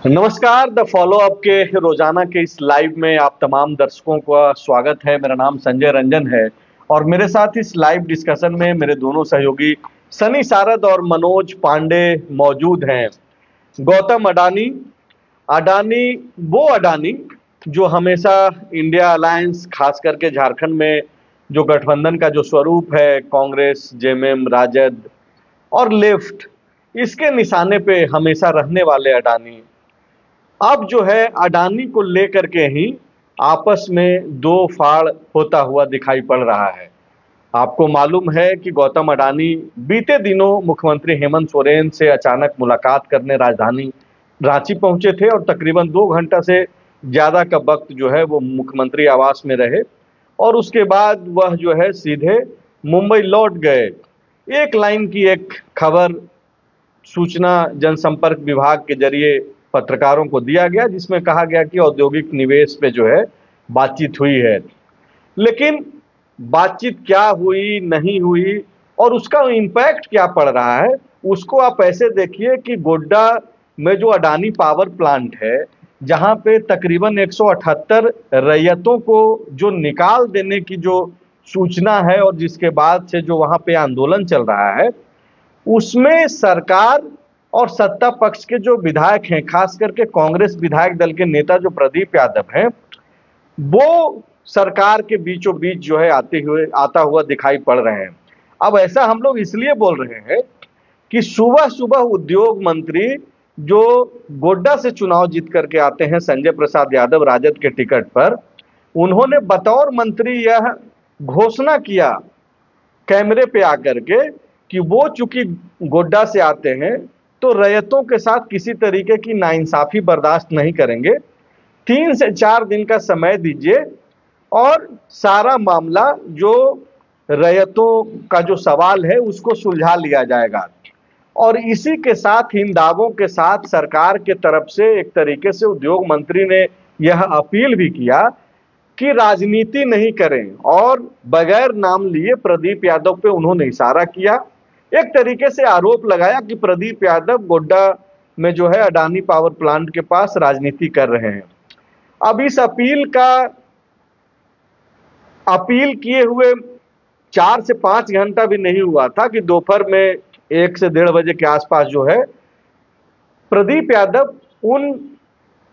नमस्कार। The follow up के रोजाना के इस लाइव में आप तमाम दर्शकों का स्वागत है। मेरा नाम संजय रंजन है और मेरे साथ इस लाइव डिस्कशन में मेरे दोनों सहयोगी सनी सारद और मनोज पांडे मौजूद हैं। गौतम अडानी अडानी वो अडानी जो हमेशा इंडिया अलायंस, खास करके झारखंड में जो गठबंधन का जो स्वरूप है, कांग्रेस, जेएमएम, राजद और लेफ्ट, इसके निशाने पे हमेशा रहने वाले अडानी अब जो है अडानी को लेकर के ही आपस में दो फाड़ होता हुआ दिखाई पड़ रहा है। आपको मालूम है कि गौतम अडानी बीते दिनों मुख्यमंत्री हेमंत सोरेन से अचानक मुलाकात करने राजधानी रांची पहुंचे थे और तकरीबन 2 घंटा से ज्यादा का वक्त जो है वो मुख्यमंत्री आवास में रहे और उसके बाद वह जो है सीधे मुंबई लौट गए। एक लाइन की एक खबर सूचना जनसंपर्क विभाग के जरिए पत्रकारों को दिया गया, जिसमें कहा गया कि औद्योगिक निवेश पे जो है बातचीत हुई है। लेकिन बातचीत क्या हुई, नहीं हुई और उसका इम्पैक्ट क्या पड़ रहा है, उसको आप ऐसे देखिए कि गोड्डा में जो अडानी पावर प्लांट है, जहां पे तकरीबन 178 रैयतों को जो निकाल देने की जो सूचना है और जिसके बाद से जो वहां पे आंदोलन चल रहा है, उसमें सरकार और सत्ता पक्ष के जो विधायक हैं, खास करके कांग्रेस विधायक दल के नेता जो प्रदीप यादव हैं, वो सरकार के बीचों बीच जो है आता हुआ दिखाई पड़ रहे हैं। अब ऐसा हम लोग इसलिए बोल रहे हैं कि सुबह सुबह उद्योग मंत्री जो गोड्डा से चुनाव जीत करके आते हैं, संजय प्रसाद यादव राजद के टिकट पर, उन्होंने बतौर मंत्री यह घोषणा किया कैमरे पे आकर के कि वो चूंकि गोड्डा से आते हैं तो रैयतों के साथ किसी तरीके की नाइंसाफी बर्दाश्त नहीं करेंगे। 3 से 4 दिन का समय दीजिए और सारा मामला जो रैयतों का जो सवाल है उसको सुलझा लिया जाएगा। और इसी के साथ, इन दावों के साथ सरकार के तरफ से एक तरीके से उद्योग मंत्री ने यह अपील भी किया कि राजनीति नहीं करें और बगैर नाम लिए प्रदीप यादव पे उन्होंने इशारा किया। एक तरीके से आरोप लगाया कि प्रदीप यादव गोड्डा में जो है अडानी पावर प्लांट के पास राजनीति कर रहे हैं। अब इस अपील किए हुए 4 से 5 घंटा भी नहीं हुआ था कि दोपहर में 1 से 1:30 बजे के आसपास जो है प्रदीप यादव उन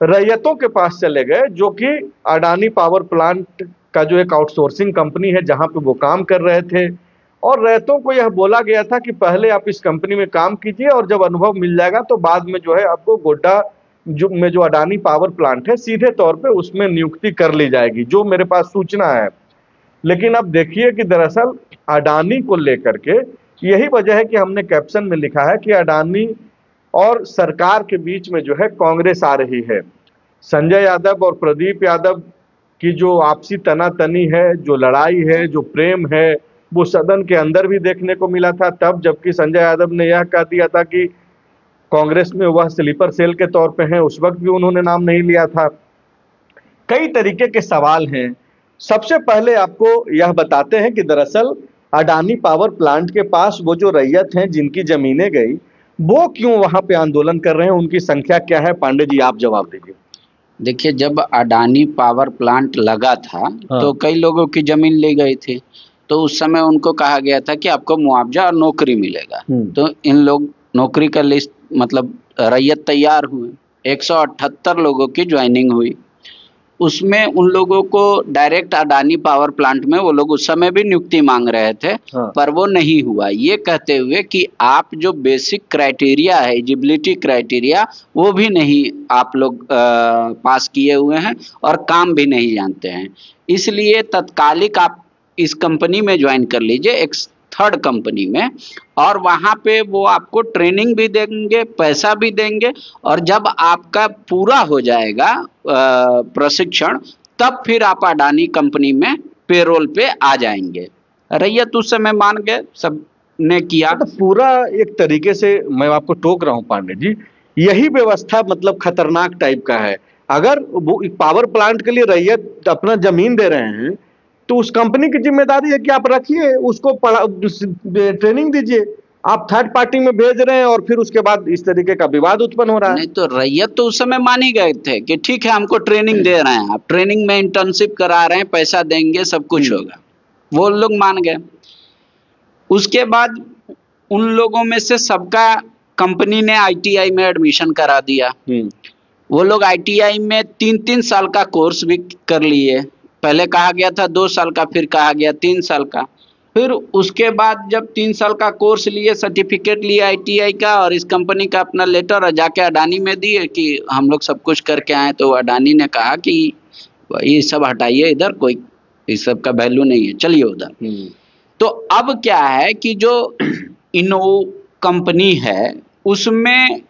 रैयतों के पास चले गए जो कि अडानी पावर प्लांट का जो एक आउटसोर्सिंग कंपनी है जहां पे वो काम कर रहे थे, और रैयतों को यह बोला गया था कि पहले आप इस कंपनी में काम कीजिए और जब अनुभव मिल जाएगा तो बाद में जो है आपको गोड्डा में जो अडानी पावर प्लांट है सीधे तौर पे उसमें नियुक्ति कर ली जाएगी, जो मेरे पास सूचना है। लेकिन अब देखिए कि दरअसल अडानी को लेकर के यही वजह है कि हमने कैप्शन में लिखा है कि अडानी और सरकार के बीच में जो है कांग्रेस आ रही है। संजय यादव और प्रदीप यादव की जो आपसी तनातनी है, जो लड़ाई है, जो प्रेम है, वो सदन के अंदर भी देखने को मिला था तब, जबकि संजय यादव ने यह कह दिया था कि कांग्रेस में वह स्लीपर सेल के तौर पे हैं, उस वक्त भी उन्होंने नाम नहीं लिया था। कई तरीके के सवाल हैं। सबसे पहले आपको यह बताते हैं कि दरअसल अडानी पावर प्लांट के पास वो जो रैयत हैं जिनकी जमीनें गई, वो क्यों वहां पे आंदोलन कर रहे हैं, उनकी संख्या क्या है? पांडे जी आप जवाब दीजिए। देखिए, जब अडानी पावर प्लांट लगा था तो कई लोगों की जमीन ले गई थी, तो उस समय उनको कहा गया था कि आपको मुआवजा और नौकरी मिलेगा। तो इन लोग नौकरी का लिस्ट मतलब रैयत तैयार हुए, 178 लोगों की ज्वाइनिंग हुई। उसमें उन लोगों को डायरेक्ट अडानी पावर प्लांट में वो लोग उस समय भी नियुक्ति मांग रहे थे, पर वो नहीं हुआ, ये कहते हुए कि आप जो बेसिक क्राइटेरिया है, एलिजिबिलिटी क्राइटेरिया, वो भी नहीं आप लोग पास किए हुए हैं और काम भी नहीं जानते हैं, इसलिए तत्कालिक आप इस कंपनी में ज्वाइन कर लीजिए, एक थर्ड कंपनी में, और वहाँ पे वो आपको ट्रेनिंग भी देंगे, पैसा भी देंगे, और जब आपका पूरा हो जाएगा प्रशिक्षण तब फिर आप अडानी कंपनी में पेरोल पे आ जाएंगे। रैयत उस समय मान गए, सब ने किया। तो पूरा एक तरीके से मैं आपको टोक रहा हूँ पांडे जी, यही व्यवस्था मतलब खतरनाक टाइप का है। अगर वो पावर प्लांट के लिए रैयत अपना जमीन दे रहे हैं तो उस कंपनी की जिम्मेदारी है कि आप रखिए उसको, ट्रेनिंग दीजिए, आप थर्ड पार्टी में भेज रहे हैं और फिर उसके बाद इस तरीके का विवाद उत्पन्न हो रहा है। नहीं तो रैयत तो उस समय मान ही गए थे कि ठीक है हमको ट्रेनिंग दे रहे हैं, आप ट्रेनिंग में इंटर्नशिप करा रहे हैं, पैसा देंगे, सब कुछ होगा, वो लोग मान गए। उसके बाद उन लोगों में से सबका कंपनी ने आईटीआई में एडमिशन करा दिया। वो लोग आईटीआई में 3-3 साल का कोर्स भी कर लिए। पहले कहा गया था 2 साल का, फिर कहा गया 3 साल का। फिर उसके बाद जब 3 साल का कोर्स लिए, सर्टिफिकेट लिए आईटीआई का, और इस कंपनी का अपना लेटर जाके अडानी में दिए कि हम लोग सब कुछ करके आए, तो अडानी ने कहा कि ये सब हटाइए इधर, कोई इस सब का वैल्यू नहीं है, चलिए उधर। तो अब क्या है कि जो इनो कंपनी है उसमें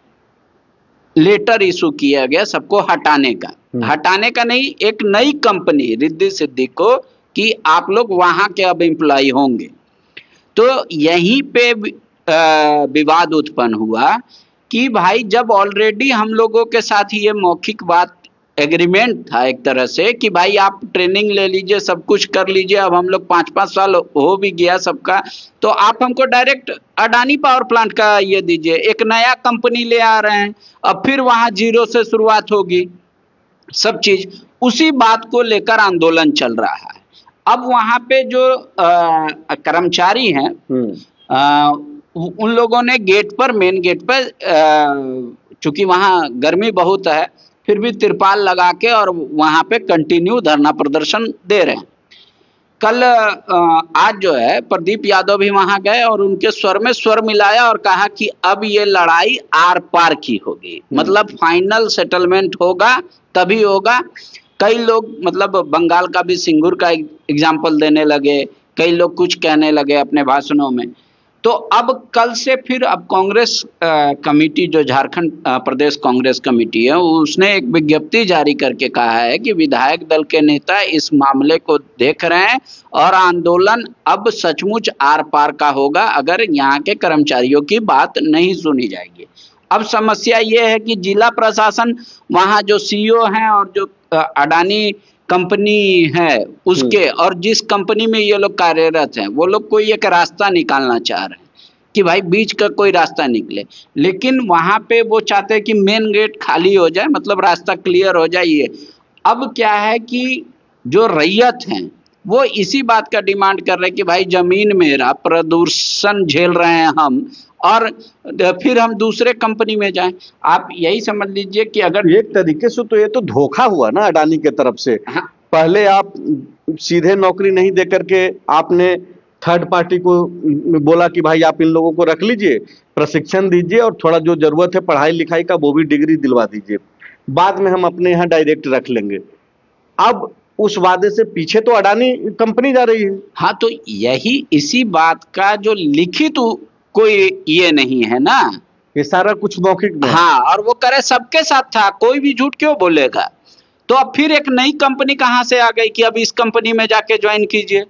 लेटर इशू किया गया सबको हटाने का। हटाने का नहीं, एक नई कंपनी रिद्धि सिद्धि को कि आप लोग वहां के अब एम्प्लॉय होंगे। तो यहीं पे विवाद उत्पन्न हुआ कि भाई जब ऑलरेडी हम लोगों के साथ ये मौखिक बात एग्रीमेंट था एक तरह से कि भाई आप ट्रेनिंग ले लीजिए, सब कुछ कर लीजिए, अब हम लोग 5-5 साल हो भी गया सबका, तो आप हमको डायरेक्ट अडानी पावर प्लांट का ये दीजिए। एक नया कंपनी ले आ रहे हैं, अब फिर वहां जीरो से शुरुआत होगी सब चीज। उसी बात को लेकर आंदोलन चल रहा है। अब वहां पे जो कर्मचारी हैं उन लोगों ने गेट पर, मेन गेट पर, चूंकि वहां गर्मी बहुत है, फिर भी तिरपाल लगा के और वहां पे कंटिन्यू धरना प्रदर्शन दे रहे हैं। कल आज जो है प्रदीप यादव भी वहां गए और उनके स्वर में स्वर मिलाया और कहा कि अब ये लड़ाई आर पार की होगी, मतलब फाइनल सेटलमेंट होगा तभी होगा। कई लोग मतलब बंगाल का भी सिंगूर का एग्जाम्पल देने लगे, कई लोग कुछ कहने लगे अपने भाषणों में। तो अब कल से फिर अब कांग्रेस कमेटी, जो झारखंड प्रदेश कांग्रेस कमेटी है, उसने एक विज्ञप्ति जारी करके कहा है कि विधायक दल के नेता इस मामले को देख रहे हैं और आंदोलन अब सचमुच आर पार का होगा अगर यहाँ के कर्मचारियों की बात नहीं सुनी जाएगी। अब समस्या ये है कि जिला प्रशासन, वहाँ जो सीईओ हैं और जो अडानी कंपनी है उसके, और जिस कंपनी में ये लोग कार्यरत हैं, वो लोग कोई एक रास्ता निकालना चाह रहे हैं कि भाई बीच का कोई रास्ता निकले। लेकिन वहां पे वो चाहते हैं कि मेन गेट खाली हो जाए, मतलब रास्ता क्लियर हो जाए। ये अब क्या है कि जो रैयत हैं वो इसी बात का डिमांड कर रहे हैं कि भाई जमीन मेरा, प्रदूषण झेल रहे हैं हम, और फिर हम दूसरे कंपनी में जाएं। आप यही समझ लीजिए कि अगर एक तरीके से तो ये तो धोखा हुआ ना अडानी के तरफ से। हाँ। पहले आप सीधे नौकरी नहीं देकर के आपने थर्ड पार्टी को बोला कि भाई आप इन लोगों को रख लीजिए, प्रशिक्षण दीजिए और थोड़ा जो जरूरत है पढ़ाई लिखाई का वो भी डिग्री दिलवा दीजिए, बाद में हम अपने यहाँ डायरेक्ट रख लेंगे। अब उस वादे से पीछे तो अडानी कंपनी जा रही है। हाँ, तो यही इसी बात का जो लिखित कोई ये नहीं है ना, ये सारा कुछ मौखिक में। हाँ, और वो करे सबके साथ था, कोई भी झूठ क्यों बोलेगा। तो अब फिर एक नई कंपनी कहाँ से आ गई कि अब इस कंपनी में जाके ज्वाइन कीजिए।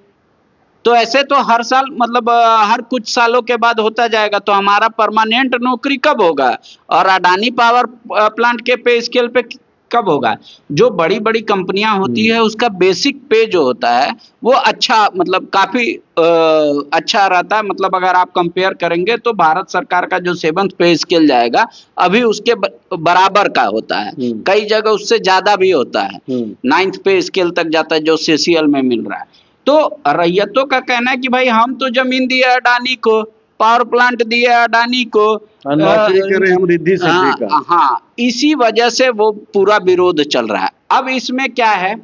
तो ऐसे तो हर साल, मतलब हर कुछ सालों के बाद होता जाएगा। तो हमारा परमानेंट नौकरी कब होगा और अडानी पावर प्लांट के पे स्केल पे कब होगा। जो बड़ी बड़ी कंपनियां होती है उसका बेसिक पे जो होता है वो अच्छा, मतलब काफी अच्छा रहता है। मतलब अगर आप कंपेयर करेंगे तो भारत सरकार का जो 7th पे स्केल जाएगा अभी उसके बराबर का होता है, कई जगह उससे ज्यादा भी होता है, 9th पे स्केल तक जाता है जो सीसीएल में मिल रहा है। तो रैयतों का कहना है कि भाई हम तो जमीन दिए अडानी को, पावर प्लांट दिए अडानी को, हम रिद्धि सिद्धि का। हाँ, इसी वजह से वो पूरा विरोध चल रहा है। अब इसमें क्या है,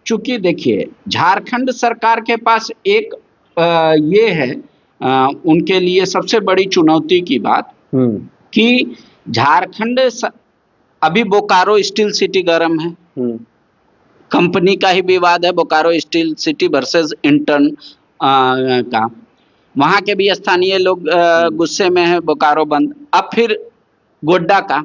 चूंकि देखिए झारखंड सरकार के पास एक ये है उनके लिए सबसे बड़ी चुनौती की बात कि झारखंड अभी बोकारो स्टील सिटी गर्म है, कंपनी का ही विवाद है, Bokaro steel city versus intern का। वहां के भी स्थानीय लोग गुस्से में है, बोकारो बंद। अब फिर गोड्डा का,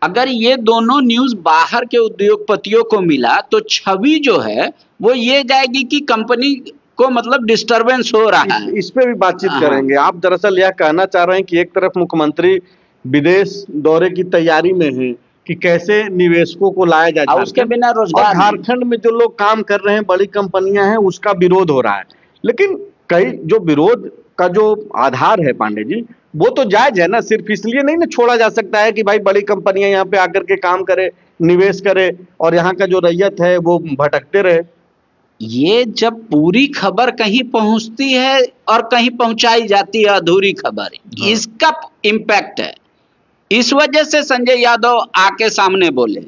अगर ये दोनों न्यूज बाहर के उद्योगपतियों को मिला तो छवि जो है वो ये जाएगी कि कंपनी को मतलब डिस्टरबेंस हो रहा है। इस पे भी बातचीत करेंगे। आप दरअसल यह कहना चाह रहे हैं कि एक तरफ मुख्यमंत्री विदेश दौरे की तैयारी में है कि कैसे निवेशकों को लाया जाए, उसके बिना रोजगार। झारखंड में जो लोग काम कर रहे हैं, बड़ी कंपनियां हैं, उसका विरोध हो रहा है। लेकिन कई जो विरोध का जो आधार है पांडे जी, वो तो जायज है ना। सिर्फ इसलिए नहीं ना छोड़ा जा सकता है कि भाई बड़ी कंपनियां यहाँ पे आकर के काम करे, निवेश करे, और यहाँ का जो रैयत है वो भटकते रहे। ये जब पूरी खबर कहीं पहुंचती है और कहीं पहुंचाई जाती है अधूरी खबर, इसका इम्पैक्ट है। इस वजह से संजय यादव आके सामने बोले।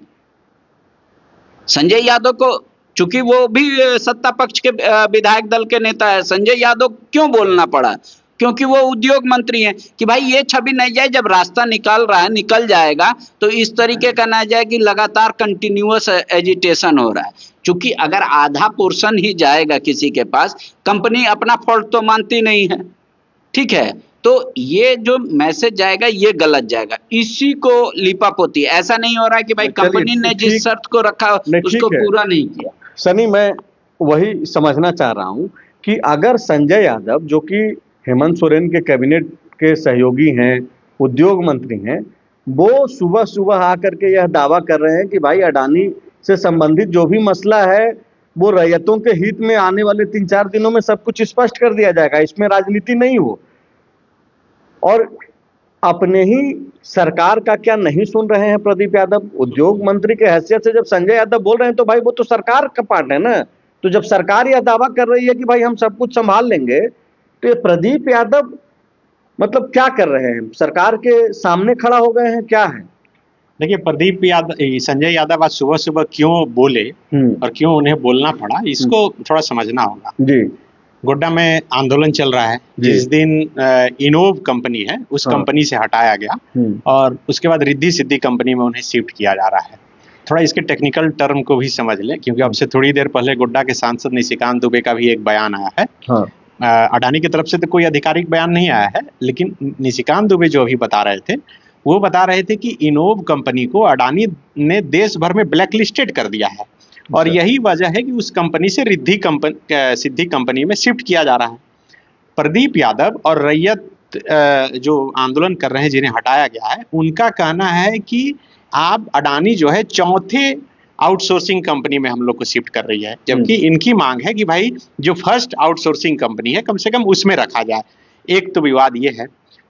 संजय यादव को, चूंकि वो भी सत्ता पक्ष के विधायक दल के नेता है, संजय यादव क्यों बोलना पड़ा? क्योंकि वो उद्योग मंत्री हैं कि भाई ये छवि नहीं जाए, जब रास्ता निकाल रहा है, निकल जाएगा तो इस तरीके का ना जाए कि लगातार कंटिन्यूअस एजिटेशन हो रहा है। चूंकि अगर आधा पोर्शन ही जाएगा किसी के पास, कंपनी अपना फॉल्ट तो मानती नहीं है, ठीक है, तो ये जो मैसेज जाएगा ये गलत जाएगा। इसी को लिपापोती, ऐसा नहीं हो रहा है कि भाई कंपनी ने जिस शर्त को रखा उसको पूरा नहीं किया। सनी, मैं वही समझना चाह रहा हूं कि अगर संजय यादव, जो कि हेमंत सोरेन के कैबिनेट के सहयोगी हैं, उद्योग मंत्री हैं, वो सुबह सुबह आकर के यह दावा कर रहे हैं कि भाई अडानी से संबंधित जो भी मसला है वो रैयतों के हित में आने वाले 3-4 दिनों में सब कुछ स्पष्ट कर दिया जाएगा, इसमें राजनीति नहीं हो, और अपने ही सरकार का क्या नहीं सुन रहे हैं प्रदीप यादव? उद्योग मंत्री के हैसियत से जब संजय यादव बोल रहे हैं तो भाई वो तो सरकार का पार्ट है ना। तो जब सरकार यह दावा कर रही है कि भाई हम सब कुछ संभाल लेंगे, तो ये प्रदीप यादव मतलब क्या कर रहे हैं? सरकार के सामने खड़ा हो गए हैं, क्या है? देखिए, प्रदीप यादव, संजय यादव आज सुबह सुबह क्यों बोले और क्यों उन्हें बोलना पड़ा, इसको थोड़ा समझना होगा जी। गोड्डा में आंदोलन चल रहा है, जिस दिन इनोव कंपनी है उस कंपनी से हटाया गया और उसके बाद रिद्धि सिद्धि कंपनी में उन्हें शिफ्ट किया जा रहा है। थोड़ा इसके टेक्निकल टर्म को भी समझ लें, क्योंकि अब से थोड़ी देर पहले गोड्डा के सांसद निशिकांत दुबे का भी एक बयान आया है। अडानी की तरफ से तो कोई आधिकारिक बयान नहीं आया है, लेकिन निशिकांत दुबे जो अभी बता रहे थे, वो बता रहे थे कि इनोव कंपनी को अडानी ने देश भर में ब्लैकलिस्टेड कर दिया है और यही वजह है कि उस कंपनी से सिद्धि कंपनी में शिफ्ट किया जा रहा है। प्रदीप यादव और रैयत जो आंदोलन कर रहे हैं, जिन्हें हटाया गया है, उनका कहना है कि आप अडानी जो है चौथे आउटसोर्सिंग कंपनी में हम लोग को शिफ्ट कर रही है, जबकि इनकी मांग है कि भाई जो फर्स्ट आउटसोर्सिंग कंपनी है कम से कम उसमें रखा जाए। एक तो विवाद ये है।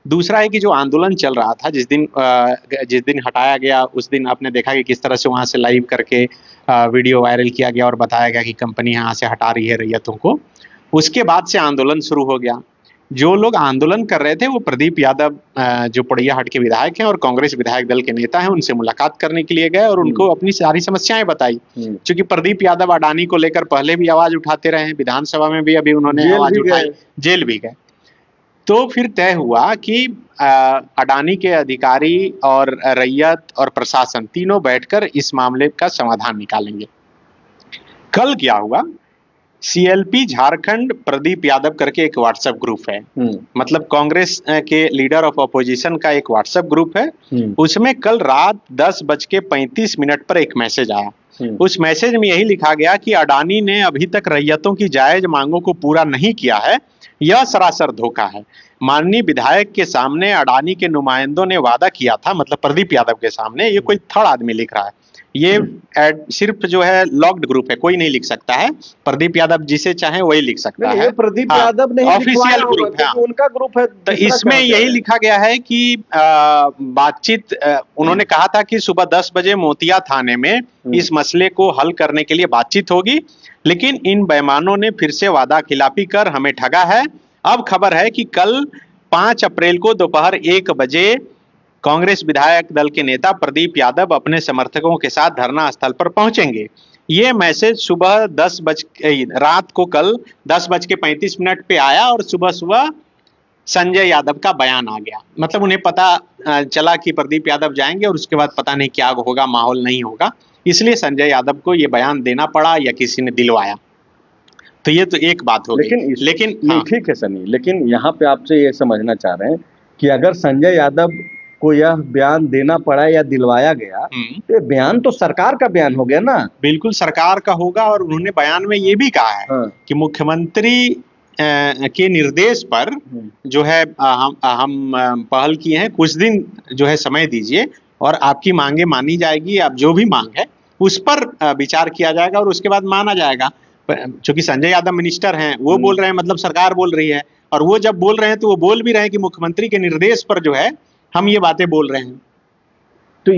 दूसरा है कि जो आंदोलन चल रहा था, जिस दिन हटाया गया, उस दिन आपने देखा कि किस तरह से वहां से लाइव करके वीडियो वायरल किया गया और बताया गया कि कंपनी यहाँ से हटा रही है रैयतों को। उसके बाद से आंदोलन शुरू हो गया। जो लोग आंदोलन कर रहे थे वो प्रदीप यादव, जो पोड़ैयाहाट के विधायक हैं और कांग्रेस विधायक दल के नेता हैं, उनसे मुलाकात करने के लिए गए और उनको अपनी सारी समस्याएं बताई। क्योंकि प्रदीप यादव अडानी को लेकर पहले भी आवाज उठाते रहे हैं, विधानसभा में भी अभी उन्होंने आवाज उठाई, जेल भी गए। तो फिर तय हुआ कि अडानी के अधिकारी और रैयत और प्रशासन तीनों बैठकर इस मामले का समाधान निकालेंगे। कल क्या हुआ, सीएलपी झारखंड प्रदीप यादव करके एक व्हाट्सएप ग्रुप है, मतलब कांग्रेस के लीडर ऑफ अपोजिशन का एक व्हाट्सएप ग्रुप है। उसमें कल रात 10:35 पर एक मैसेज आया। उस मैसेज में यही लिखा गया कि अडानी ने अभी तक रैयतों की जायज मांगों को पूरा नहीं किया है, यह सरासर धोखा है। माननीय विधायक के सामने अडानी के नुमाइंदों ने वादा किया था, मतलब प्रदीप यादव के सामने, ये कोई थर्ड आदमी लिख रहा है, ये सिर्फ जो है लॉक्ड ग्रुप है, कोई नहीं लिख सकता है। प्रदीप यादव जिसे चाहे वही लिख सकता है। प्रदीप यादव नहीं, ऑफिशियल ग्रुप है, उनका ग्रुप है। तो इसमें यही लिखा गया है कि बातचीत, उन्होंने कहा था कि सुबह 10 बजे मोतिया थाने में इस मसले को हल करने के लिए बातचीत होगी, लेकिन इन बेईमानों ने फिर से वादा खिलाफी कर हमें ठगा है। अब खबर है कि कल 5 अप्रैल को दोपहर 1 बजे कांग्रेस विधायक दल के नेता प्रदीप यादव अपने समर्थकों के साथ धरना स्थल पर पहुंचेंगे। ये मैसेज सुबह रात को कल 10:35 पे आया और सुबह सुबह संजय यादव का बयान आ गया। मतलब उन्हें पता चला कि प्रदीप यादव जाएंगे और उसके बाद पता नहीं क्या होगा, माहौल नहीं होगा, इसलिए संजय यादव को ये बयान देना पड़ा या किसी ने दिलवाया। तो ये तो एक बात हो गई। लेकिन ठीक है सनी, लेकिन यहाँ पे आपसे ये समझना चाह रहे हैं कि अगर संजय यादव को यह बयान देना पड़ा या दिलवाया गया, तो ये बयान तो सरकार का बयान हो गया ना। बिल्कुल सरकार का होगा, और उन्होंने बयान में ये भी कहा है कि मुख्यमंत्री के निर्देश पर जो है हम पहल किए हैं, कुछ दिन जो है समय दीजिए और आपकी मांगे मानी जाएगी। आप जो भी मांग है उस पर विचार किया जाएगा और उसके बाद माना जाएगा। चूंकि संजय यादव मिनिस्टर हैं, वो बोल रहे हैं मतलब सरकार बोल रही है, और वो जब बोल रहे हैं तो वो बोल भी रहे हैं कि मुख्यमंत्री के निर्देश पर जो है हम ये बातें बोल रहे हैं। तो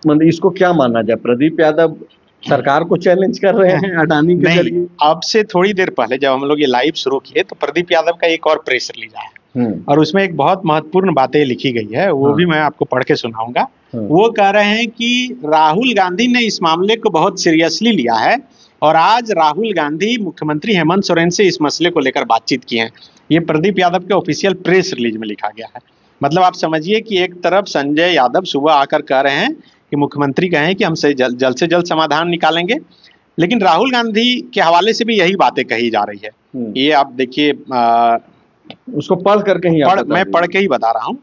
मतलब इसको क्या माना जाए? प्रदीप यादव सरकार को चैलेंज कर रहे हैं अडानी के जरिए? अब से थोड़ी देर पहले जब हम लोग ये लाइव शुरू किए तो प्रदीप यादव का एक और प्रेस रिलीज आया और उसमें एक बहुत महत्वपूर्ण बातें लिखी गई है, वो भी मैं आपको पढ़ के सुनाऊंगा। वो कह रहे हैं कि राहुल गांधी ने इस मामले को बहुत सीरियसली लिया है और आज राहुल गांधी मुख्यमंत्री हेमंत सोरेन से इस मसले को लेकर बातचीत की है। ये प्रदीप यादव के ऑफिशियल प्रेस रिलीज में लिखा गया है। मतलब आप समझिए कि एक तरफ संजय यादव सुबह आकर कह रहे हैं कि मुख्यमंत्री कहें कि हम जल्द से जल्द समाधान निकालेंगे, लेकिन राहुल गांधी के हवाले से भी यही बातें कही जा रही है। ये आप देखिए, उसको पढ़ करके ही मैं पढ़ के ही बता रहा हूँ।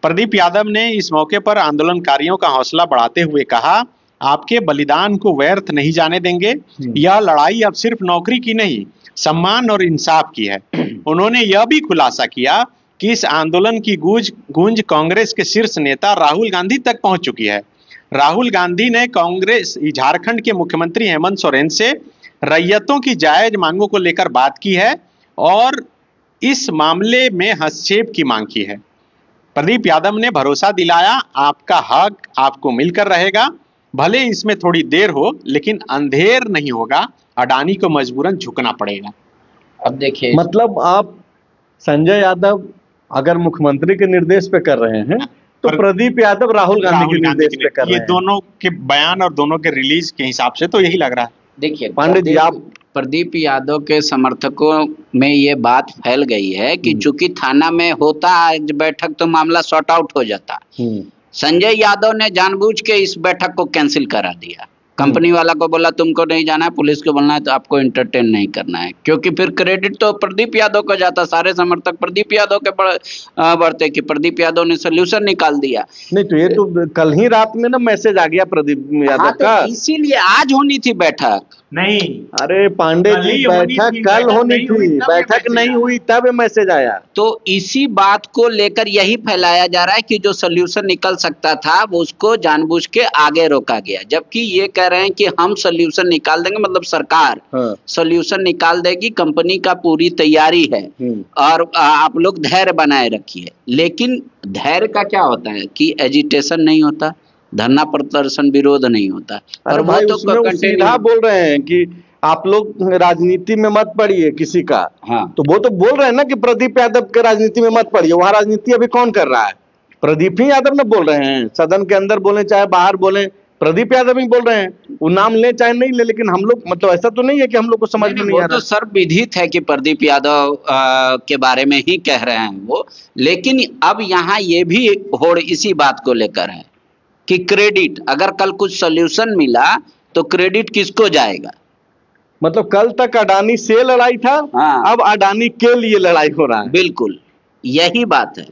प्रदीप यादव ने इस मौके पर आंदोलनकारियों का हौसला बढ़ाते हुए कहा, आपके बलिदान को व्यर्थ नहीं जाने देंगे। यह लड़ाई अब सिर्फ नौकरी की नहीं, सम्मान और इंसाफ की है। उन्होंने यह भी खुलासा किया कि इस आंदोलन की गूंज कांग्रेस के शीर्ष नेता राहुल गांधी तक पहुंच चुकी है। राहुल गांधी ने कांग्रेस झारखंड के मुख्यमंत्री हेमंत सोरेन से रैयतों की जायज मांगों को लेकर बात की है और इस मामले में हस्तक्षेप की मांग की है। प्रदीप यादव ने भरोसा दिलाया, आपका हक आपको मिलकर रहेगा, भले इसमें थोड़ी देर हो लेकिन अंधेर नहीं होगा, अडानी को मजबूरन झुकना पड़ेगा। अब देखिए, मतलब आप संजय यादव अगर मुख्यमंत्री के निर्देश पे कर रहे हैं तो प्रदीप यादव राहुल गांधी के निर्देश पे कर रहे हैं। ये दोनों के बयान और दोनों के रिलीज के हिसाब से तो यही लग रहा है। देखिए पांडे जी, आप प्रदीप यादव के समर्थकों में ये बात फैल गई है कि चूंकि थाना में होता आज बैठक तो मामला सॉर्ट आउट हो जाता। संजय यादव ने जानबूझ के इस बैठक को कैंसिल करा दिया। कंपनी वाला को बोला तुमको नहीं जाना है, पुलिस को बोलना है तो आपको एंटरटेन नहीं करना है, क्योंकि फिर क्रेडिट तो प्रदीप यादव को जाता। सारे समर्थक प्रदीप यादव के बढ़ते कि प्रदीप यादव ने सोल्यूशन निकाल दिया। नहीं तो ये तो कल ही रात में ना मैसेज आ गया प्रदीप यादव का। इसीलिए आज होनी थी बैठक। नहीं, अरे पांडे जी, बैठक कल होनी थी, बैठक नहीं हुई तब मैसेज आया। तो इसी बात को लेकर यही फैलाया जा रहा है कि जो सोल्यूशन निकल सकता था वो उसको जानबूझ के आगे रोका गया, जबकि ये कह रहे हैं कि हम सोल्यूशन निकाल देंगे, मतलब सरकार सोल्यूशन निकाल देगी, कंपनी का पूरी तैयारी है और आप लोग धैर्य बनाए रखिए। लेकिन धैर्य का क्या होता है कि एजिटेशन नहीं होता, धरना प्रदर्शन विरोध नहीं होता। और वो तो सीधा बोल रहे हैं कि आप लोग राजनीति में मत पड़िए किसी का। हाँ, तो वो तो बोल रहे हैं ना कि प्रदीप यादव के राजनीति में मत पड़िए। वहां राजनीति अभी कौन कर रहा है? प्रदीप ही यादव ने बोल रहे हैं, सदन के अंदर बोले चाहे बाहर बोले, प्रदीप यादव ही बोल रहे हैं। वो नाम ले चाहे नहीं ले, लेकिन हम लोग मतलब ऐसा तो नहीं है कि हम लोग को समझ में नहीं आ रहा। तो सर्वविदित है कि प्रदीप यादव के बारे में ही कह रहे हैं वो। लेकिन अब यहाँ ये भी होड़ इसी बात को लेकर है कि क्रेडिट, अगर कल कुछ सोल्यूशन मिला तो क्रेडिट किसको जाएगा? मतलब कल तक अडानी से लड़ाई था, अब अडानी के लिए लड़ाई हो रहा है। बिल्कुल यही बात है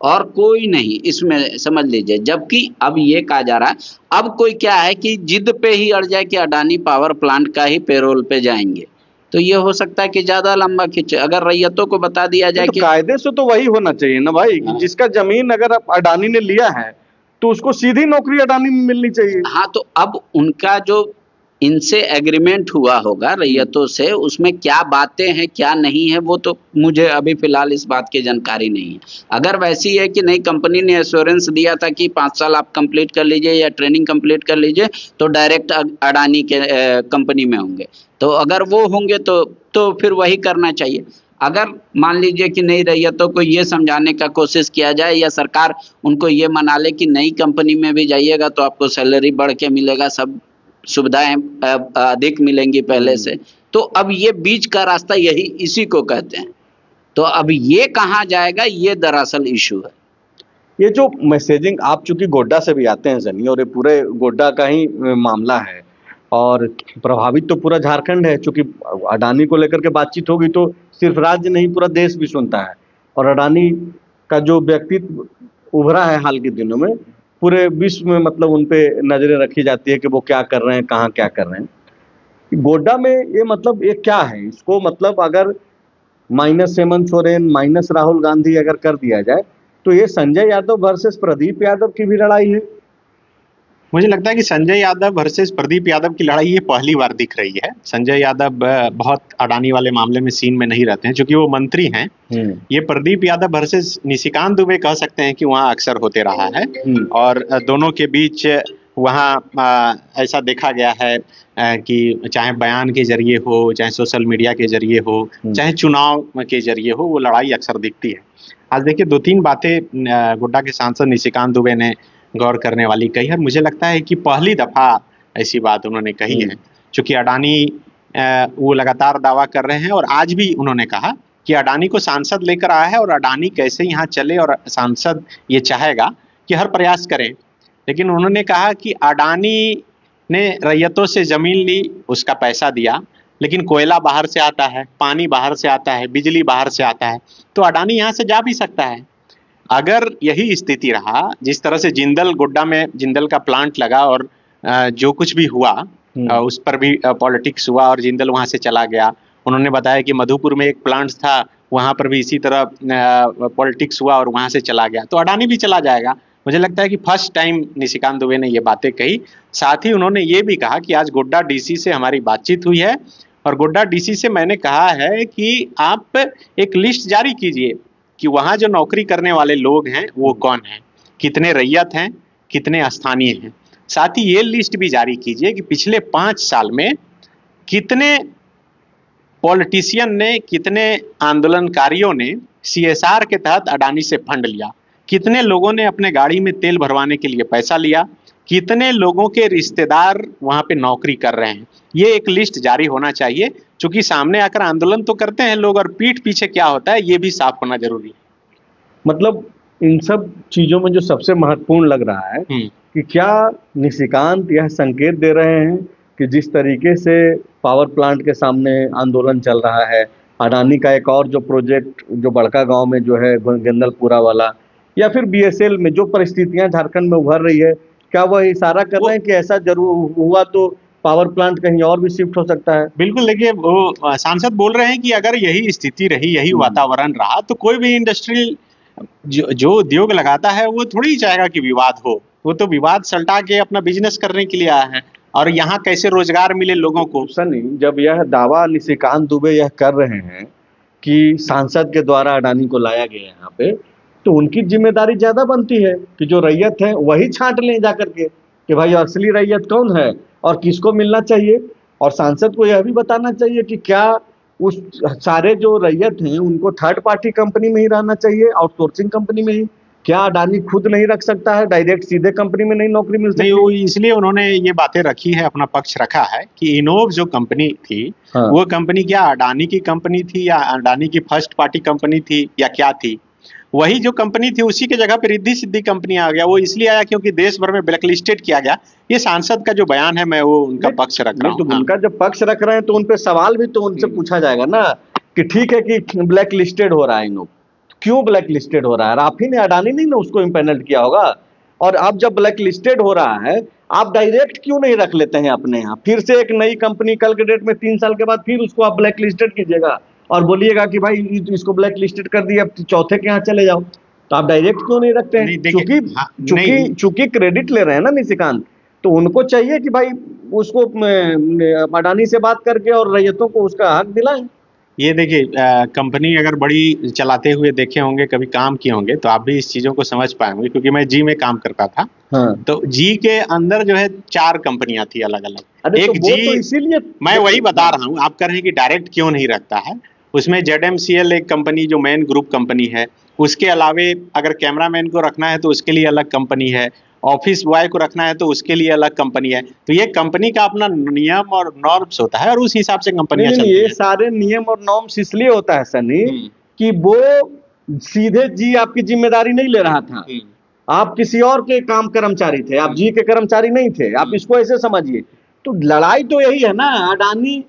और कोई नहीं इसमें, समझ लीजिए। जबकि अब ये कहा जा रहा है, अब कोई क्या है कि जिद पे ही अड़ जाए कि अडानी पावर प्लांट का ही पेरोल पे जाएंगे, तो ये हो सकता है कि ज्यादा लंबा खींचे। अगर रैयतों को बता दिया जाए कि कायदे से तो वही होना चाहिए ना भाई, जिसका जमीन अगर अडानी ने लिया है तो उसको सीधी नौकरी अडानी में मिलनी चाहिए। हाँ, तो अब उनका जो इनसे एग्रीमेंट हुआ होगा रैयतों से, उसमें क्या बातें हैं क्या नहीं है वो तो मुझे अभी फिलहाल इस बात की जानकारी नहीं है। अगर वैसी है कि नहीं, कंपनी ने एश्योरेंस दिया था कि 5 साल आप कंप्लीट कर लीजिए या ट्रेनिंग कंप्लीट कर लीजिए तो डायरेक्ट अडानी के कंपनी में होंगे, तो अगर वो होंगे तो फिर वही करना चाहिए। अगर मान लीजिए कि नई रैयतों को ये समझाने का कोशिश किया जाए या सरकार उनको ये मना ले कि नई कंपनी में भी जाइएगा तो आपको सैलरी बढ़ के मिलेगा, सब सुविधाएं अधिक मिलेंगी पहले से, तो अब ये बीच का रास्ता यही इसी को कहते हैं। तो अब ये कहाँ जाएगा, ये दरअसल इशू है। ये जो मैसेजिंग, आप चूंकि गोड्डा से भी आते हैं सनी, और ये पूरे गोड्डा का ही मामला है और प्रभावित तो पूरा झारखंड है। चूंकि अडानी को लेकर के बातचीत होगी तो सिर्फ राज्य नहीं पूरा देश भी सुनता है, और अडानी का जो व्यक्तित्व उभरा है हाल के दिनों में, पूरे विश्व में मतलब उन पे नजरें रखी जाती है कि वो क्या कर रहे हैं, कहाँ क्या कर रहे हैं। गोड्डा में ये मतलब ये क्या है, इसको मतलब अगर माइनस हेमंत सोरेन माइनस राहुल गांधी अगर कर दिया जाए तो ये संजय यादव वर्सेस प्रदीप यादव की भी लड़ाई है। मुझे लगता है कि संजय यादव वर्सेस प्रदीप यादव की लड़ाई ये पहली बार दिख रही है। संजय यादव बहुत अडानी वाले मामले में सीन में नहीं रहते हैं, क्योंकि वो मंत्री हैं। ये प्रदीप यादव वर्सेस निशिकांत दुबे कह सकते हैं कि वहाँ अक्सर होते रहा है, और दोनों के बीच वहाँ ऐसा देखा गया है कि चाहे बयान के जरिए हो, चाहे सोशल मीडिया के जरिए हो, चाहे चुनाव के जरिए हो, वो लड़ाई अक्सर दिखती है। आज देखिए 2-3 बातें गोड्डा के सांसद निशिकांत दुबे ने गौर करने वाली कही है। मुझे लगता है कि पहली दफा ऐसी बात उन्होंने कही है, क्योंकि अडानी वो लगातार दावा कर रहे हैं, और आज भी उन्होंने कहा कि अडानी को सांसद लेकर आया है और अडानी कैसे यहाँ चले, और सांसद ये चाहेगा कि हर प्रयास करें। लेकिन उन्होंने कहा कि अडानी ने रैयतों से जमीन ली, उसका पैसा दिया, लेकिन कोयला बाहर से आता है, पानी बाहर से आता है, बिजली बाहर से आता है, तो अडानी यहाँ से जा भी सकता है। अगर यही स्थिति रहा, जिस तरह से जिंदल गोड्डा में जिंदल का प्लांट लगा और जो कुछ भी हुआ उस पर भी पॉलिटिक्स हुआ और जिंदल वहां से चला गया। उन्होंने बताया कि मधुपुर में एक प्लांट था, वहां पर भी इसी तरह पॉलिटिक्स हुआ और वहां से चला गया, तो अडानी भी चला जाएगा। मुझे लगता है कि फर्स्ट टाइम निशिकांत दुबे ने ये बातें कही। साथ ही उन्होंने ये भी कहा कि आज गोड्डा डीसी से हमारी बातचीत हुई है, और गोड्डा डीसी से मैंने कहा है कि आप एक लिस्ट जारी कीजिए कि वहाँ जो नौकरी करने वाले लोग हैं वो कौन हैं, कितने रैयत हैं, कितने स्थानीय हैं। साथ ही ये लिस्ट भी जारी कीजिए कि पिछले 5 साल में कितने पॉलिटिशियन ने, कितने आंदोलनकारियों ने CSR के तहत अडानी से फंड लिया, कितने लोगों ने अपने गाड़ी में तेल भरवाने के लिए पैसा लिया, कितने लोगों के रिश्तेदार वहाँ पे नौकरी कर रहे हैं। ये एक लिस्ट जारी होना चाहिए, क्योंकि सामने आकर आंदोलन तो करते हैं लोग, और पीठ पीछे क्या होता है ये भी साफ होना जरूरी है। मतलब इन सब चीजों में जो सबसे महत्वपूर्ण लग रहा है कि क्या निशिकांत यह संकेत दे रहे हैं कि जिस तरीके से पावर प्लांट के सामने आंदोलन चल रहा है, अडानी का एक और जो प्रोजेक्ट जो बड़का गांव में जो है गेंदलपुरा वाला, या फिर BSL में जो परिस्थितियां झारखंड में उभर रही है, क्या वह इशारा कर रहे हैं कि ऐसा जरूर हुआ तो पावर प्लांट कहीं और भी शिफ्ट हो सकता है? बिल्कुल, देखिए वो सांसद बोल रहे हैं कि अगर यही स्थिति रही, यही वातावरण रहा, तो कोई भी इंडस्ट्रियल जो उद्योग लगाता है वो थोड़ी चाहेगा कि विवाद हो। वो तो विवाद सल्टा के अपना बिजनेस करने के लिए आया है, और यहाँ कैसे रोजगार मिले लोगों को। सनी, जब यह दावा निशिकांत दुबे यह कर रहे हैं कि सांसद के द्वारा अडानी को लाया गया यहाँ पे, तो उनकी जिम्मेदारी ज्यादा बनती है कि जो रैयत है वही छांट लें जाकर के कि भाई असली रैयत कौन है और किसको मिलना चाहिए। और सांसद को यह भी बताना चाहिए कि क्या उस सारे जो रैयत हैं उनको थर्ड पार्टी कंपनी में ही रहना चाहिए, आउटसोर्सिंग कंपनी में ही। क्या अडानी खुद नहीं रख सकता है, डायरेक्ट सीधे कंपनी में नहीं नौकरी मिल सकती? नहीं, इसलिए उन्होंने ये बातें रखी है, अपना पक्ष रखा है कि इनोव जो कंपनी थी, वो कंपनी क्या अडानी की कंपनी थी या अडानी की फर्स्ट पार्टी कंपनी थी या क्या थी? वही जो कंपनी थी उसी के जगह पे रिद्धि सिद्धि कंपनी आ गया। वो इसलिए आया क्योंकि देश भर में ब्लैक लिस्टेड किया गया। ये सांसद का जो बयान है, मैं वो उनका पक्ष रख रहा हूँ। तो उनका जब पक्ष रख रहे हैं तो उनपे सवाल भी तो उनसे पूछा जाएगा ना कि ठीक है कि ब्लैक लिस्टेड हो रहा है, इनोव क्यों ब्लैक लिस्टेड हो रहा है? आप ही ने, अडानी नहीं ना उसको इम्पैनल किया होगा। और अब जब ब्लैक लिस्टेड हो रहा है, आप डायरेक्ट क्यों नहीं रख लेते हैं अपने यहाँ? फिर से एक नई कंपनी कल के डेट में 3 साल के बाद फिर उसको आप ब्लैक लिस्टेड कीजिएगा और बोलिएगा कि भाई इसको ब्लैक लिस्टेड कर दिया, अब चौथे के यहाँ चले जाओ। तो आप डायरेक्ट क्यों नहीं रखते हैं? चूंकि क्रेडिट ले रहे हैं ना निशिकांत, तो उनको चाहिए कि भाई उसको अडानी से बात करके और रैयतों को उसका हक दिलाएं। ये देखिए, कंपनी अगर बड़ी चलाते हुए देखे होंगे, कभी काम किए होंगे, तो आप भी इस चीजों को समझ पाएंगे। क्योंकि मैं जी में काम करता था। तो जी के अंदर जो है 4 कंपनियां थी अलग अलग। एक तो जी, तो इसीलिए मैं वही बता रहा हूँ। आप कह रहे हैं कि डायरेक्ट क्यों नहीं रखता है। उसमें ZMCL एक कंपनी जो मेन ग्रुप कंपनी है, उसके अलावे अगर कैमरामैन को रखना है तो उसके लिए अलग कंपनी है, ऑफिस बॉय को रखना है तो उसके लिए अलग कंपनी है। तो ये कंपनी का अपना नियम और नॉर्म्स होता है, और उस हिसाब से कंपनियां चलती हैं। ये सारे नियम और नॉर्म्स इसलिए होता है सनी कि वो सीधे जी आपकी जिम्मेदारी नहीं ले रहा था, आप किसी और के काम कर्मचारी थे, आप जी के कर्मचारी नहीं थे। आप इसको ऐसे समझिए। तो लड़ाई तो यही है ना, अडानी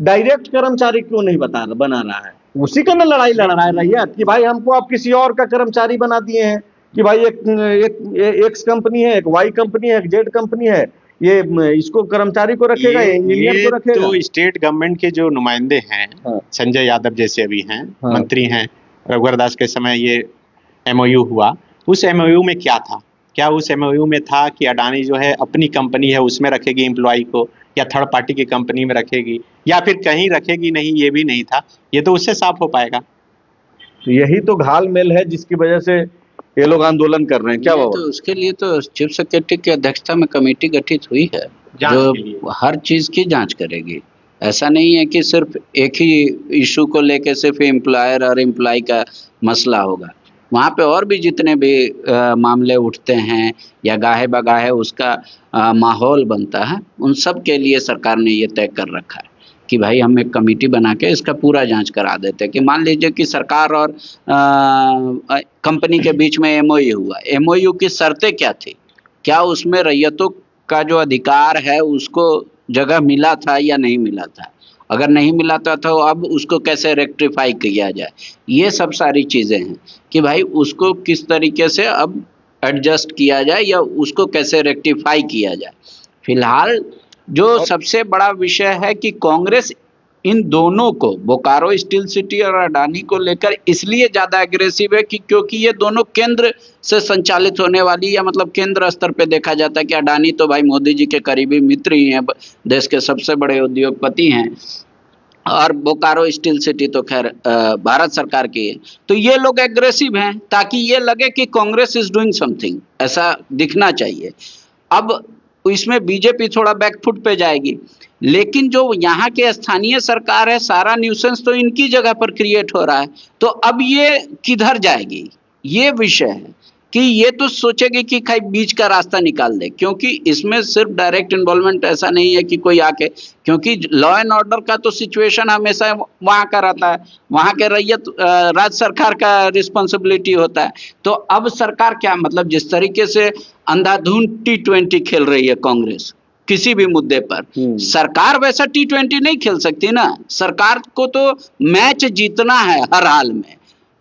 डायरेक्ट कर्मचारी क्यों नहीं बना रहा है? उसी का ना लड़ाई लड़ रहा है रैयत कि भाई हमको आप किसी और का कर्मचारी बना दिए हैं कि भाई एक एक्स कंपनी है, एक वाई कंपनी है, एक जेड कंपनी है, ये इसको कर्मचारी को रखेगा, इंजीनियर को रखेगा। तो स्टेट गवर्नमेंट के जो नुमाइंदे हैं, संजय यादव जैसे अभी हैं, मंत्री हैं, रघुवर दास के समय ये MOU हुआ। उस MOU में क्या था? क्या उस एमओयू में था कि अडानी जो है अपनी कंपनी है उसमें रखेगी एम्प्लॉय को, या थर्ड पार्टी की कंपनी में रखेगी, या फिर कहीं रखेगी नहीं, ये भी नहीं था। ये तो उससे साफ हो पाएगा। तो यही तो घालमेल है जिसकी वजह से ये लोग आंदोलन कर रहे हैं। क्या तो उसके लिए तो चीफ सेक्रेटरी की अध्यक्षता में कमेटी गठित हुई है जो हर चीज की जांच करेगी। ऐसा नहीं है कि सिर्फ एक ही इशू को लेकर सिर्फ एम्प्लॉयर और एम्प्लॉय का मसला होगा। वहाँ पे और भी जितने भी मामले उठते हैं या गाहे बगाहे उसका माहौल बनता है, उन सब के लिए सरकार ने ये तय कर रखा है कि भाई हम एक कमेटी बना के इसका पूरा जांच करा देते हैं। कि मान लीजिए कि सरकार और कंपनी के बीच में एमओयू हुआ, एमओयू की शर्तें क्या थी, क्या उसमें रैयतों का जो अधिकार है उसको जगह मिला था या नहीं मिला था, अगर नहीं मिला था तो अब उसको कैसे रेक्टिफाई किया जाए, ये सब सारी चीज़ें हैं कि भाई उसको किस तरीके से अब एडजस्ट किया जाए या उसको कैसे रेक्टिफाई किया जाए। फिलहाल जो सबसे बड़ा विषय है कि कांग्रेस इन दोनों को, बोकारो स्टील सिटी और अडानी को लेकर इसलिए ज़्यादा एग्रेसिव है कि क्योंकि ये दोनों केंद्र से संचालित होने वाली, या मतलब केंद्र स्तर पे देखा जाता है कि अडानी तो भाई मोदी जी के करीबी मित्र ही हैं, देश के सबसे बड़े उद्योगपति हैं, और बोकारो स्टील सिटी तो खैर भारत सरकार की है। तो ये लोग एग्रेसिव हैं ताकि ये लगे कि कांग्रेस इज डूइंग समथिंग, ऐसा दिखना चाहिए। अब इसमें बीजेपी थोड़ा बैकफुट पे जाएगी, लेकिन जो यहाँ के स्थानीय सरकार है, सारा न्यूसेंस तो इनकी जगह पर क्रिएट हो रहा है, तो अब ये किधर जाएगी, ये विषय है कि ये तो सोचेगी कि कहीं बीच का रास्ता निकाल दे, क्योंकि इसमें सिर्फ डायरेक्ट इन्वॉल्वमेंट ऐसा नहीं है कि कोई आके, क्योंकि लॉ एंड ऑर्डर का तो सिचुएशन हमेशा वहाँ का रहता है, वहाँ के रैयत राज्य सरकार का रिस्पॉन्सिबिलिटी होता है। तो अब सरकार क्या, मतलब जिस तरीके से अंधाधुंध T20 खेल रही है कांग्रेस किसी भी मुद्दे पर, सरकार वैसा T20 नहीं खेल सकती ना। सरकार को तो मैच जीतना है हर हाल में,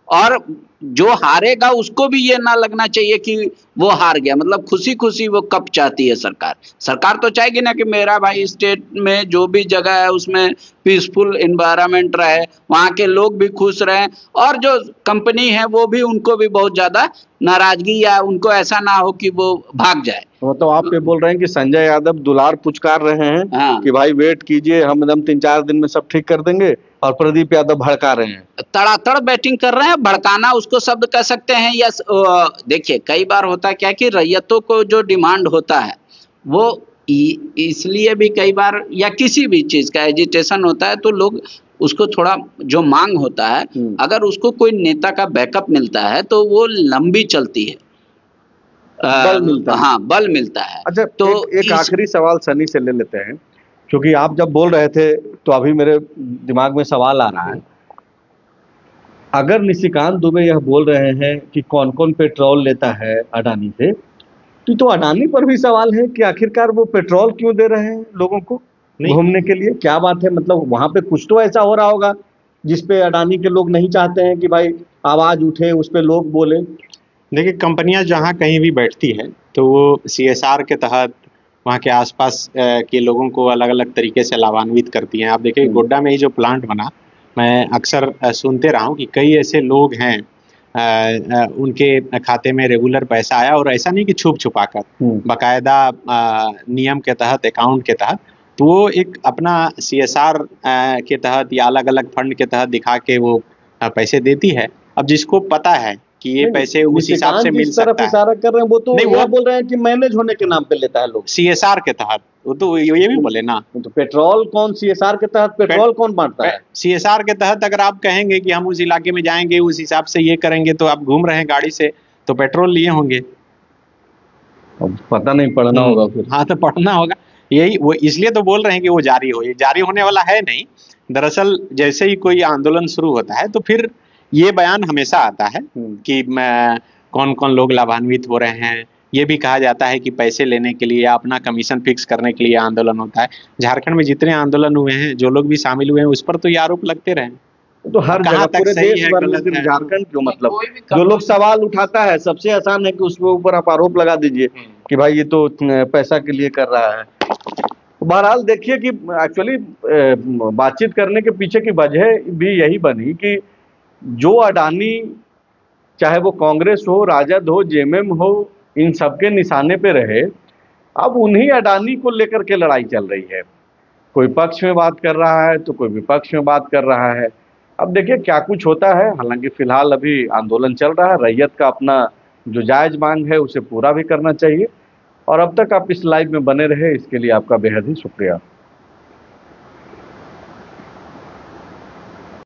और जो हारेगा उसको भी ये ना लगना चाहिए कि वो हार गया, मतलब खुशी खुशी वो कप चाहती है सरकार। सरकार तो चाहेगी ना कि मेरा भाई स्टेट में जो भी जगह है उसमें पीसफुल एनवायरनमेंट रहे, वहाँ के लोग भी खुश रहें, और जो कंपनी है वो भी, उनको भी बहुत ज़्यादा नाराजगी या उनको ऐसा ना हो कि वो भाग जाए। तो आप ये बोल रहे हैं कि संजय यादव दुलार पुचकार रहे हैं, हाँ, कि भाई वेट कीजिए, हम एकदम 3-4 दिन में सब ठीक कर देंगे, और प्रदीप यादव भड़का रहे हैं, तड़ातड़ बैटिंग कर रहे हैं। भड़काना उसको शब्द कह सकते हैं, या देखिए कई बार होता है क्या कि रैयतों को जो डिमांड होता है वो इसलिए भी कई बार, या किसी भी चीज का एजिटेशन होता है तो लोग उसको थोड़ा, जो मांग होता है अगर उसको कोई नेता का बैकअप मिलता है तो वो लंबी चलती है, बल मिलता है। हाँ, बल मिलता है। अच्छा, तो एक आखिरी सवाल सनी से ले लेते हैं, क्योंकि आप जब बोल रहे थे तो अभी मेरे दिमाग में सवाल आ रहा है। अगर निशिकांत दुबे यह बोल रहे हैं कि कौन कौन पेट्रोल लेता है अडानी से, तो अडानी पर भी सवाल है कि आखिरकार वो पेट्रोल क्यों दे रहे हैं लोगों को घूमने के लिए, क्या बात है? मतलब वहां पे कुछ तो ऐसा हो रहा होगा जिसपे अडानी के लोग नहीं चाहते हैं कि भाई आवाज उठे, उस पे लोग बोले। देखिए, कंपनियां जहां कहीं भी बैठती है तो वो CSR के तहत वहाँ के आसपास के लोगों को अलग अलग तरीके से लाभान्वित करती हैं। आप देखिए गोड्डा में ही जो प्लांट बना, मैं अक्सर सुनते रहा हूँ कि कई ऐसे लोग हैं उनके खाते में रेगुलर पैसा आया, और ऐसा नहीं कि छुप छुपा कर, बाकायदा नियम के तहत, अकाउंट के तहत, तो वो एक अपना CSR के तहत या अलग अलग फंड के तहत दिखा के वो पैसे देती है। अब जिसको पता है कि ये पैसे उस हिसाब से मिल सकता है, इशारा कर रहे हैं, वो तो नहीं, वो बोल रहे हैं कि मैनेज होने के नाम पे लेता है लोग, CSR के तहत। वो तो ये भी बोले ना, तो पेट्रोल कौन CSR के तहत, पेट्रोल कौन बांटता है? CSR के तहत अगर आप कहेंगे कि हम उस इलाके में जाएंगे, उस हिसाब से ये करेंगे, तो आप घूम रहे हैं गाड़ी से तो पेट्रोल लिए होंगे, पता नहीं, पढ़ना होगा फिर। हाँ, तो पढ़ना होगा। यही वो इसलिए तो बोल रहे हैं कि वो जारी हो, ये जारी होने वाला है नहीं। दरअसल जैसे ही कोई आंदोलन शुरू होता है तो फिर ये बयान हमेशा आता है कि कौन कौन लोग लाभान्वित हो रहे हैं। ये भी कहा जाता है कि पैसे लेने के लिए या अपना कमीशन फिक्स करने के लिए आंदोलन होता है। झारखंड में जितने आंदोलन हुए हैं, जो लोग भी शामिल हुए हैं, उस पर तो ये आरोप लगते रहे। तो हर जगह पूरे देश भर में, सिर्फ झारखंड क्यों? मतलब जो लोग सवाल उठाता है, सबसे आसान है कि उसके ऊपर आप आरोप लगा दीजिए कि भाई ये तो पैसा के लिए कर रहा है। बहरहाल देखिए कि एक्चुअली बातचीत करने के पीछे की वजह भी यही बनी कि जो अडानी, चाहे वो कांग्रेस हो, राजद हो, JMM हो, इन सबके निशाने पे रहे। अब उन्हीं अडानी को लेकर के लड़ाई चल रही है, कोई पक्ष में बात कर रहा है तो कोई विपक्ष में बात कर रहा है। अब देखिए क्या कुछ होता है। हालांकि फिलहाल अभी आंदोलन चल रहा है, रैयत का अपना जो जायज मांग है उसे पूरा भी करना चाहिए। और अब तक आप इस लाइव में बने रहे, इसके लिए आपका बेहद ही शुक्रिया।